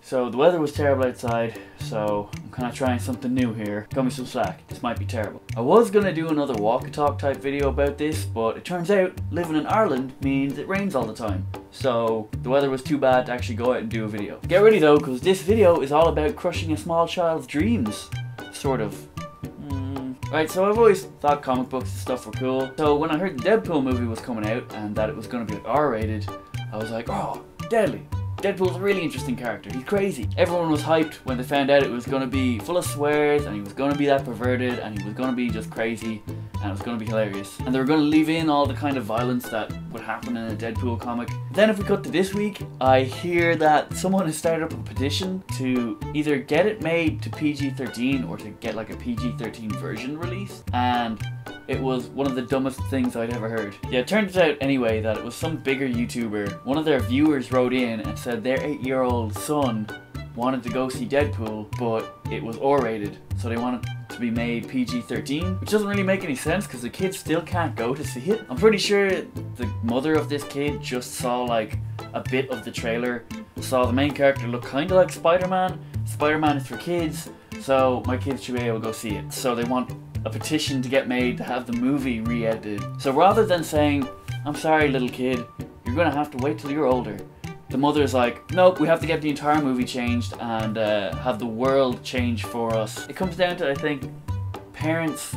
So the weather was terrible outside, so I'm kind of trying something new here. Cut me some slack, this might be terrible. I was going to do another walk and talk type video about this, but it turns out living in Ireland means it rains all the time. So the weather was too bad to actually go out and do a video. Get ready though, because this video is all about crushing a small child's dreams. Sort of. Right, so I've always thought comic books and stuff were cool. So when I heard the Deadpool movie was coming out and that it was going to be like R-rated, I was like, oh, deadly. Deadpool's a really interesting character. He's crazy. Everyone was hyped when they found out it was going to be full of swears and he was going to be that perverted and he was going to be just crazy and it was going to be hilarious. And they were going to leave in all the kind of violence that would happen in a Deadpool comic. Then if we cut to this week, I hear that someone has started up a petition to either get it made to PG-13 or to get like a PG-13 version released. And it was one of the dumbest things I'd ever heard. Yeah, it turns out anyway that it was some bigger YouTuber. One of their viewers wrote in and said their 8-year-old son wanted to go see Deadpool, but it was R-rated, so they wanted to be made PG-13, which doesn't really make any sense because the kid still can't go to see it. I'm pretty sure the mother of this kid just saw like a bit of the trailer, saw the main character look kind of like Spider-Man. Spider-Man is for kids, so my kids should be able to go see it. So they want a petition to get made to have the movie re-edited. So rather than saying, I'm sorry little kid, you're gonna have to wait till you're older, the mother's like, nope, we have to get the entire movie changed and have the world change for us. It comes down to, I think, parents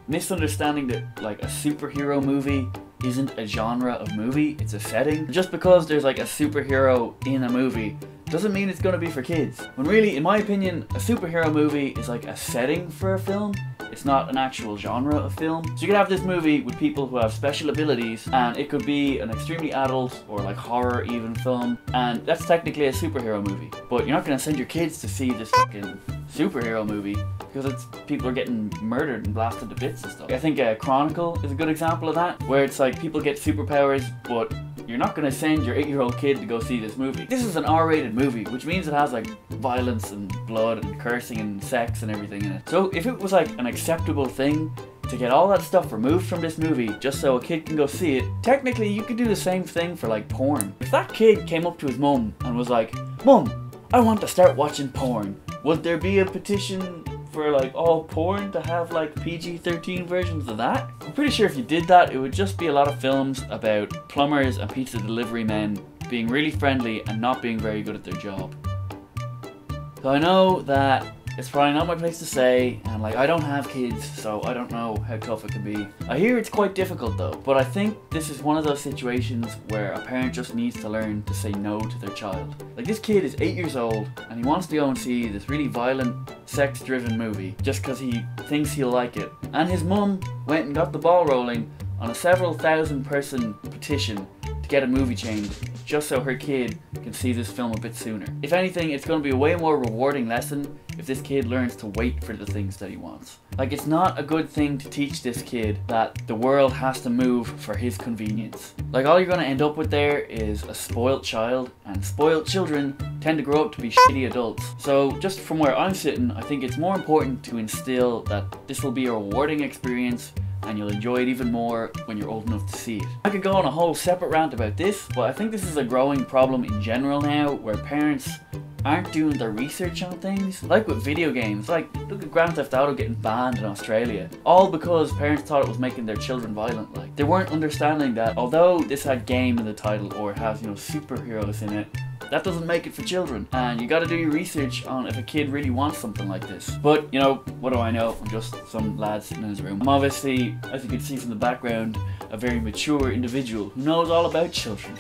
misunderstanding that like a superhero movie isn't a genre of movie, it's a setting. Just because there's like a superhero in a movie doesn't mean it's gonna be for kids. When really, in my opinion, a superhero movie is like a setting for a film. It's not an actual genre of film. So you could have this movie with people who have special abilities and it could be an extremely adult or like horror even film, and that's technically a superhero movie. But you're not gonna send your kids to see this fucking superhero movie because people are getting murdered and blasted to bits and stuff. I think Chronicle is a good example of that, where it's like people get superpowers but you're not going to send your 8-year-old kid to go see this movie. This is an R-rated movie, which means it has like violence and blood and cursing and sex and everything in it. So if it was like an acceptable thing to get all that stuff removed from this movie just so a kid can go see it, technically you could do the same thing for like porn. If that kid came up to his mum and was like, Mum, I want to start watching porn, would there be a petition for like all porn to have like PG-13 versions of that? I'm pretty sure if you did that, it would just be a lot of films about plumbers and pizza delivery men being really friendly and not being very good at their job. So I know that it's probably not my place to say, and like I don't have kids, so I don't know how tough it can be. I hear it's quite difficult though, but I think this is one of those situations where a parent just needs to learn to say no to their child. Like this kid is 8 years old and he wants to go and see this really violent, sex-driven movie just because he thinks he'll like it. And his mum went and got the ball rolling on a several thousand person petition to get a movie changed just so her kid can see this film a bit sooner. If anything, it's going to be a way more rewarding lesson if this kid learns to wait for the things that he wants. Like, it's not a good thing to teach this kid that the world has to move for his convenience. Like, all you're going to end up with there is a spoiled child, and spoiled children tend to grow up to be shitty adults. So just from where I'm sitting, I think it's more important to instill that this will be a rewarding experience and you'll enjoy it even more when you're old enough to see it. I could go on a whole separate rant about this, but I think this is a growing problem in general now, where parents aren't doing their research on things. Like with video games, like look at Grand Theft Auto getting banned in Australia, all because parents thought it was making their children violent. Like, they weren't understanding that although this had game in the title or it has, you know, superheroes in it, that doesn't make it for children, and you gotta do your research on if a kid really wants something like this. But, you know, what do I know? I'm just some lad sitting in his room. I'm obviously, as you can see from the background, a very mature individual who knows all about children.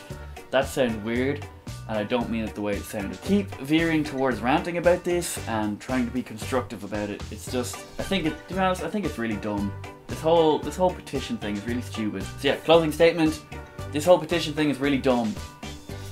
That sounds weird, and I don't mean it the way it sounded. Keep veering towards ranting about this and trying to be constructive about it. It's just, I think to be honest, I think it's really dumb. This whole petition thing is really stupid. So yeah, closing statement. This whole petition thing is really dumb.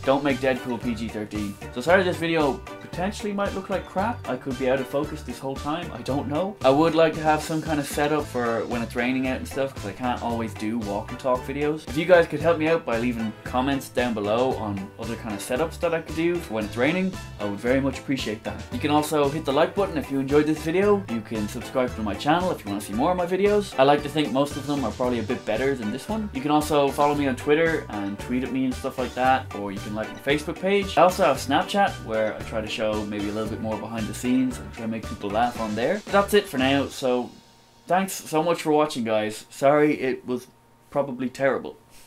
Don't make Deadpool PG-13. So sorry this video potentially might look like crap. I could be out of focus this whole time, I don't know. I would like to have some kind of setup for when it's raining out and stuff, because I can't always do walk and talk videos. If you guys could help me out by leaving comments down below on other kind of setups that I could do for when it's raining, I would very much appreciate that. You can also hit the like button if you enjoyed this video. You can subscribe to my channel if you want to see more of my videos. I like to think most of them are probably a bit better than this one. You can also follow me on Twitter and tweet at me and stuff like that, or you can like my Facebook page. I also have Snapchat where I try to show show maybe a little bit more behind the scenes and try to make people laugh on there. That's it for now, so thanks so much for watching, guys. Sorry it was probably terrible.